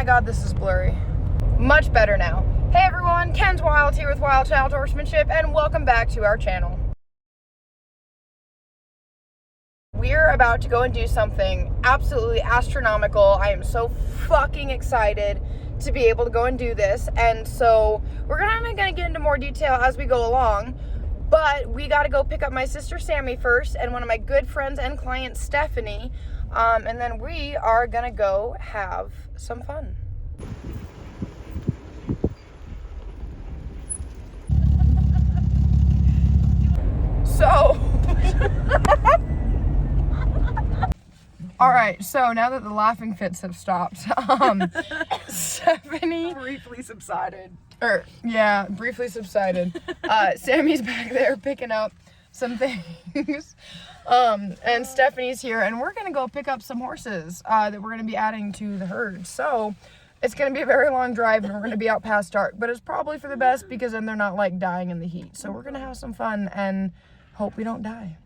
my god, this is blurry. Much better now. Hey everyone, Ken's Wild here with Wild Child Horsemanship, and welcome back to our channel. We're about to go and do something absolutely astronomical. I am so fucking excited to be able to go and do this, and so we're gonna get into more detail as we go along, but we gotta go pick up my sister Sammy first, and one of my good friends and clients, Stephanie, and then we are gonna go have some fun. So, alright, so now that the laughing fits have stopped, Stephanie briefly subsided. Briefly subsided. Sammy's back there picking up some things. And Stephanie's here, and we're gonna go pick up some horses that we're gonna be adding to the herd. So it's gonna be a very long drive, and we're gonna be out past dark, but it's probably for the best because then they're not like dying in the heat. So we're gonna have some fun and hope we don't die.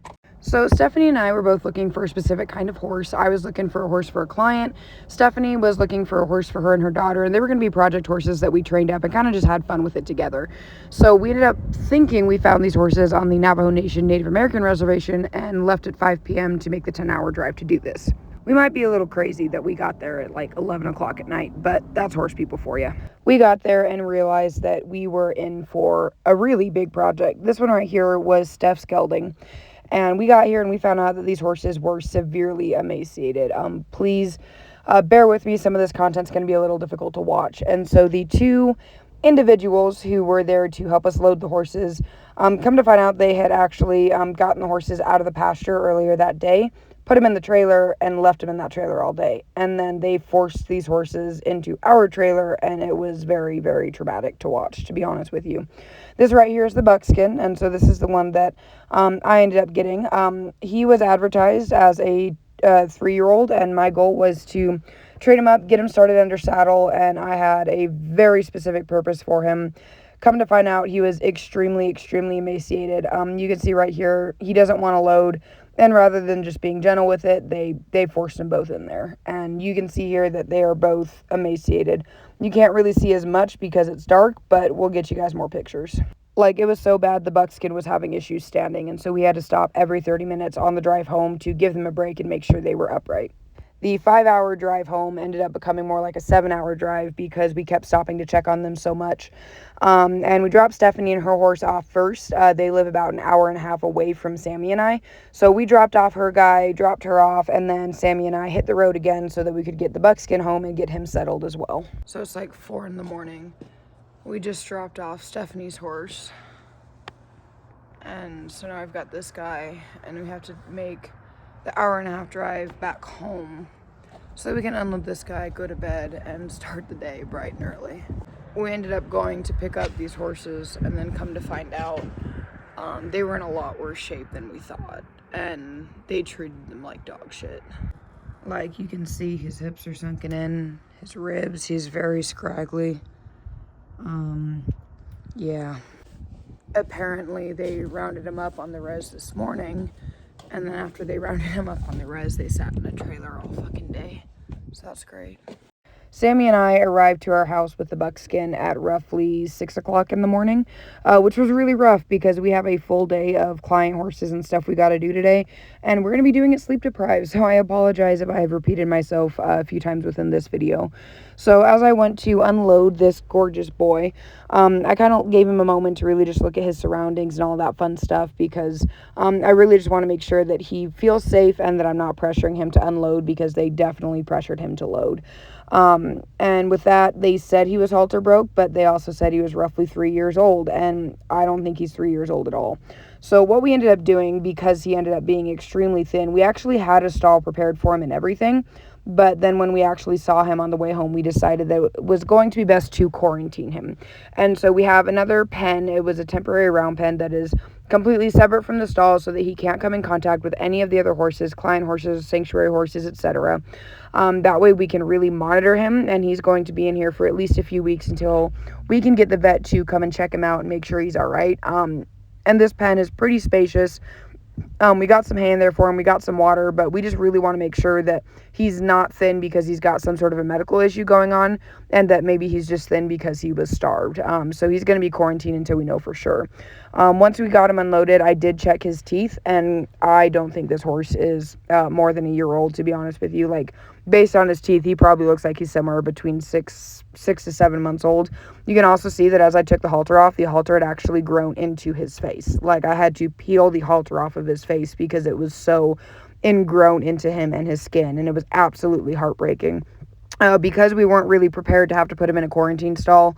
So Stephanie and I were both looking for a specific kind of horse. I was looking for a horse for a client. Stephanie was looking for a horse for her and her daughter, and they were going to be project horses that we trained up and kind of just had fun with it together. So we ended up thinking we found these horses on the Navajo Nation Native American Reservation and left at 5 p.m. to make the 10-hour drive to do this. We might be a little crazy that we got there at like 11 o'clock at night, but that's horse people for you. We got there and realized that we were in for a really big project. This one right here was Steph's gelding. And we got here and we found out that these horses were severely emaciated. Please bear with me. Some of this content's going to be a little difficult to watch. And so the two individuals who were there to help us load the horses, come to find out they had actually gotten the horses out of the pasture earlier that day, put them in the trailer, and left them in that trailer all day. And then they forced these horses into our trailer, and it was very, very traumatic to watch, to be honest with you. This right here is the buckskin, and so this is the one that I ended up getting. He was advertised as a 3-year-old, and my goal was to train him up, get him started under saddle, and I had a very specific purpose for him. Come to find out, he was extremely, extremely emaciated. You can see right here, he doesn't want to load, and rather than just being gentle with it, they forced them both in there. And you can see here that they are both emaciated. You can't really see as much because it's dark, but we'll get you guys more pictures. Like, it was so bad the buckskin was having issues standing, and so we had to stop every 30 minutes on the drive home to give them a break and make sure they were upright. The 5-hour drive home ended up becoming more like a 7-hour drive because we kept stopping to check on them so much. And we dropped Stephanie and her horse off first. They live about an hour and a half away from Sammy and I. So we dropped off her guy, dropped her off, and then Sammy and I hit the road again so that we could get the buckskin home and get him settled as well. So it's like 4 in the morning. We just dropped off Stephanie's horse. And so now I've got this guy, and we have to make the hour-and-a-half drive back home so that we can unload this guy, go to bed, and start the day bright and early. We ended up going to pick up these horses, and then come to find out they were in a lot worse shape than we thought, and they treated them like dog shit. Like, you can see his hips are sunken in, his ribs, he's very scraggly. Yeah. Apparently they rounded him up on the res this morning, and then after they rounded him up on the res, they sat in a trailer all fucking day. So that's great. Sammy and I arrived to our house with the buckskin at roughly 6 o'clock in the morning, which was really rough because we have a full day of client horses and stuff we got to do today, and we're going to be doing it sleep deprived, so I apologize if I have repeated myself a few times within this video. So as I went to unload this gorgeous boy, I kind of gave him a moment to really just look at his surroundings and all that fun stuff because I really just want to make sure that he feels safe and that I'm not pressuring him to unload because they definitely pressured him to load. And with that, they said he was halter broke, but they also said he was roughly 3 years old, and I don't think he's 3 years old at all. So what we ended up doing, because he ended up being extremely thin, we actually had a stall prepared for him and everything, but then when we actually saw him on the way home, we decided that it was going to be best to quarantine him. And so we have another pen. It was a temporary round pen that is completely separate from the stall so that he can't come in contact with any of the other horses, client horses, sanctuary horses, etc. That way we can really monitor him, and he's going to be in here for at least a few weeks until we can get the vet to come and check him out and make sure he's all right. And this pen is pretty spacious. We got some hay in there for him. We got some water, but we just really want to make sure that he's not thin because he's got some sort of a medical issue going on, and that maybe he's just thin because he was starved. So he's going to be quarantined until we know for sure. Once we got him unloaded, I did check his teeth, and I don't think this horse is more than a year old, to be honest with you. Like, based on his teeth, he probably looks like he's somewhere between 6 to 7 months old. You can also see that as I took the halter off, the halter had actually grown into his face. Like, I had to peel the halter off of his face because it was so ingrown into him and his skin, and it was absolutely heartbreaking. Because we weren't really prepared to have to put him in a quarantine stall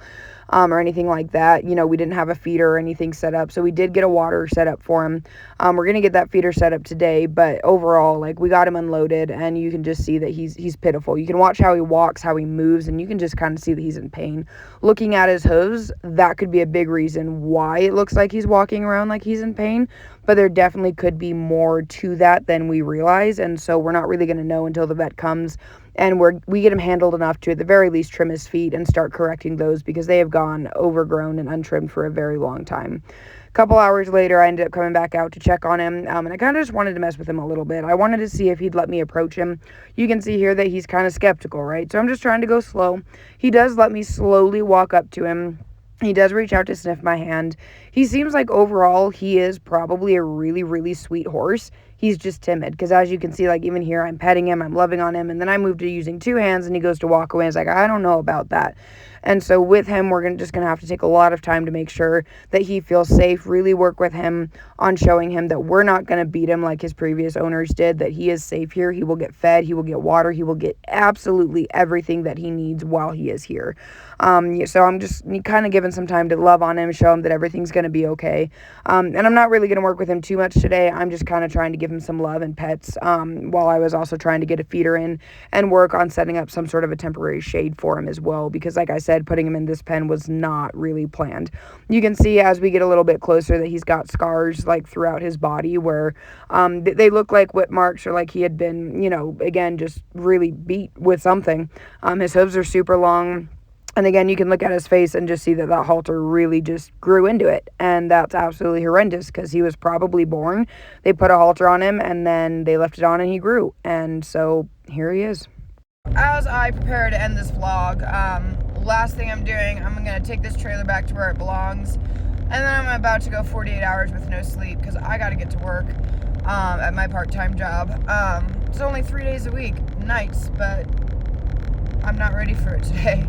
or anything like that. You know, we didn't have a feeder or anything set up, so we did get a water set up for him. We're going to get that feeder set up today, but overall, like, we got him unloaded, and you can just see that he's pitiful. You can watch how he walks, how he moves, and you can just kind of see that he's in pain. Looking at his hooves, that could be a big reason why it looks like he's walking around like he's in pain, but there definitely could be more to that than we realize, and so we're not really going to know until the vet comes and we get him handled enough to, at the very least, trim his feet and start correcting those because they have gone overgrown and untrimmed for a very long time. A couple hours later, I ended up coming back out to check on him, and I kind of just wanted to mess with him a little bit. I wanted to see if he'd let me approach him. You can see here that he's kind of skeptical, right? So I'm just trying to go slow. He does let me slowly walk up to him. He does reach out to sniff my hand. He seems like overall he is probably a really, really sweet horse. He's just timid because, as you can see, like, even here, I'm petting him, I'm loving on him, and then I move to using 2 hands and he goes to walk away. It's like, I don't know about that. And so with him, we're just going to have to take a lot of time to make sure that he feels safe, really work with him on showing him that we're not going to beat him like his previous owners did, that he is safe here. He will get fed, he will get water, he will get absolutely everything that he needs while he is here. So I'm just kind of giving some time to love on him, show him that everything's going to be okay. And I'm not really going to work with him too much today. I'm just kind of trying to give him some love and pets, while I was also trying to get a feeder in and work on setting up some sort of a temporary shade for him as well, because like I said, putting him in this pen was not really planned. You can see as we get a little bit closer that he's got scars like throughout his body where they look like whip marks, or like he had been, again, just really beat with something. His hooves are super long. And again, you can look at his face and just see that halter really just grew into it. And that's absolutely horrendous because he was probably born. They put a halter on him and then they left it on and he grew. And so here he is. As I prepare to end this vlog, last thing I'm doing, I'm going to take this trailer back to where it belongs. And then I'm about to go 48 hours with no sleep because I got to get to work at my part-time job. It's only 3 days a week, nights, but I'm not ready for it today.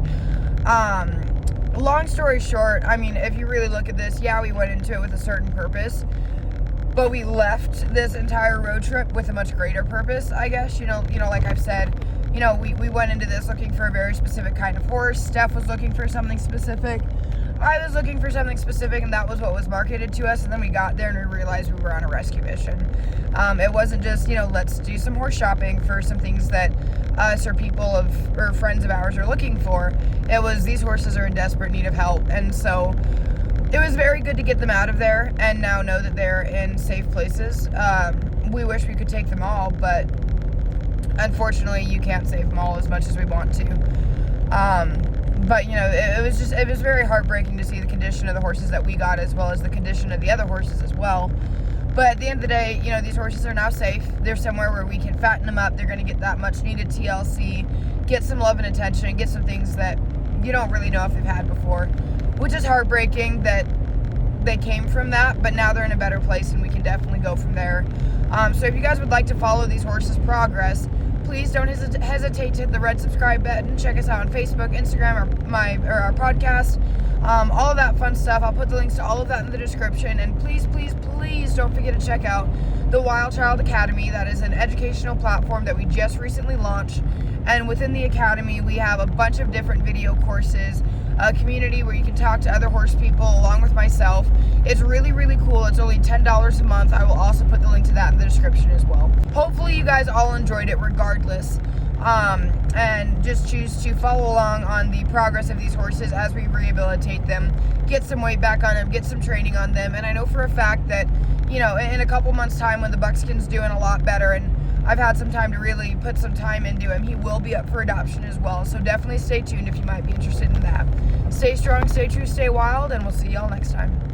Long story short, I mean, if you really look at this, yeah, we went into it with a certain purpose, but we left this entire road trip with a much greater purpose, I guess. Like I've said, we went into this looking for a very specific kind of horse. Steph was looking for something specific. I was looking for something specific, and that was what was marketed to us. And then we got there and we realized we were on a rescue mission. It wasn't just, let's do some horse shopping for some things that us or or friends of ours are looking for. It was, these horses are in desperate need of help. And so it was very good to get them out of there and now know that they're in safe places. We wish we could take them all, but unfortunately you can't save them all as much as we want to. But it was very heartbreaking to see the condition of the horses that we got, as well as the condition of the other horses as well. But at the end of the day, these horses are now safe. They're somewhere where we can fatten them up. They're going to get that much needed TLC, get some love and attention, get some things that you don't really know if they've had before, which is heartbreaking that they came from that, but now they're in a better place and we can definitely go from there. So if you guys would like to follow these horses' progress, please don't hesitate to hit the red subscribe button. Check us out on Facebook, Instagram, or our podcast. All of that fun stuff. I'll put the links to all of that in the description. And please, please, please don't forget to check out the Wild Child Academy. That is an educational platform that we just recently launched. And within the academy, we have a bunch of different video courses, a community where you can talk to other horse people along with myself. It's really, really cool. It's only $10 a month. I will also put the link to that in the description as well. Hopefully you guys all enjoyed it regardless. And just choose to follow along on the progress of these horses as we rehabilitate them, get some weight back on them, get some training on them. And I know for a fact that, in a couple months' time when the Buckskin's doing a lot better and I've had some time to really put some time into him, he will be up for adoption as well. So definitely stay tuned if you might be interested in that. Stay strong, stay true, stay wild, and we'll see y'all next time.